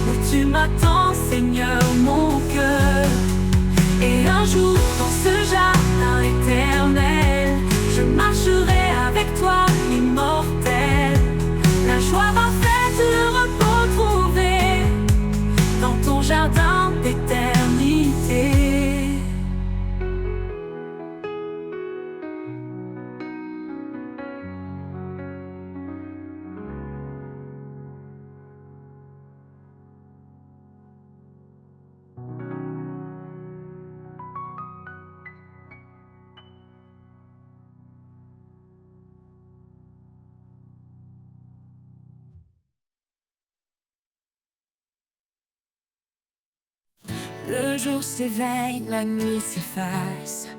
où tu m'attends, Seigneur, mon cœur. Et un jour, dans ce jardin éternel, je marcherai avec toi, immortel. La joie parfaite, le repos trouvé dans ton jardin d'éternité. Le jour s'éveille, la nuit s'efface.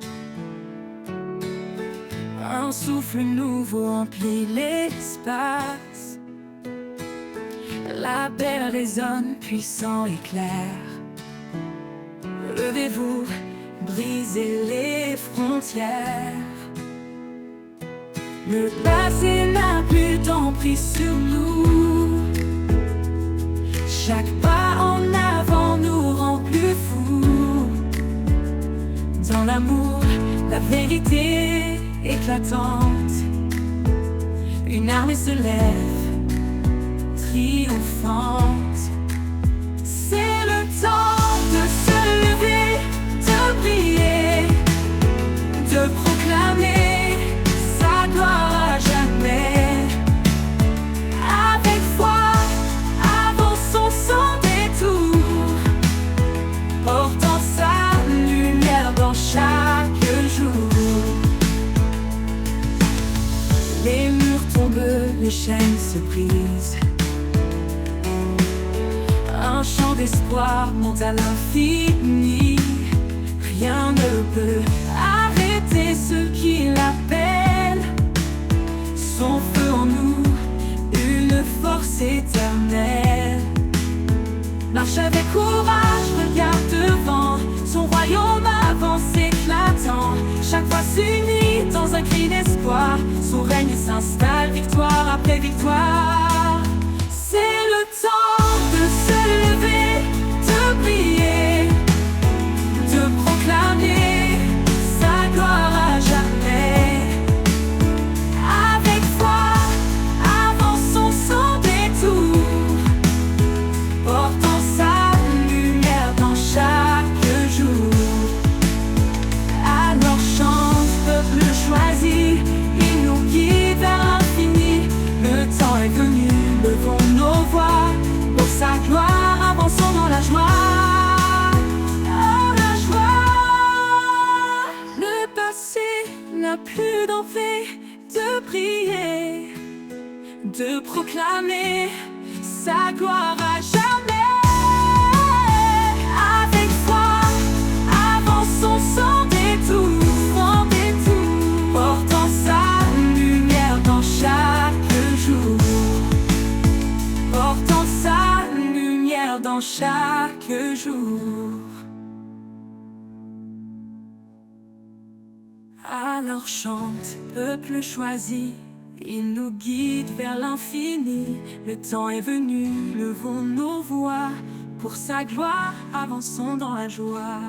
Un souffle nouveau emplit l'espace. La paix résonne, puissant et clair. Levez-vous, brisez les frontières. Le passé n'a plus d'emprise sur nous. Chaque pas en avant nous rend plus fous. Dans l'amour, la vérité éclatante, une armée se lève, triomphante. C'est le temps de se lever, de prier, de proclamer sa gloire à jamais. Avec foi, avançons sans détour, portant sa lumière dans chaque jour. Les murs tombent, les chaînes se brisent. Un chant d'espoir monte à l'infini. Rien ne peut arrêter ceux qui l'appellent. Son feu en nous, une force éternelle. Marche avec courage, regarde devant. Son royaume avance éclatant. Chaque fois s'unit dans un cri d'espoir. Son règne s'installe, victoire après victoire. C'est le temps de se lever, de prier, de proclamer sa gloire à jamais. Avec foi, avançons sans détour, portant sa lumière dans chaque jour. Alors chante, peuple choisi, il nous guide vers l'infini. Le temps est venu, levons nos voix, pour sa gloire, avançons dans la joie. Oh, la joie. Le passé n'a plus d'envie de prier, de proclamer sa gloire à jamais. Avec foi, avançons sans détour, portant sa lumière dans chaque jour, portant sa lumière dans chaque jour. Alors chante, peuple choisi, il nous guide vers l'infini. Le temps est venu, levons nos voix, pour sa gloire, avançons dans la joie.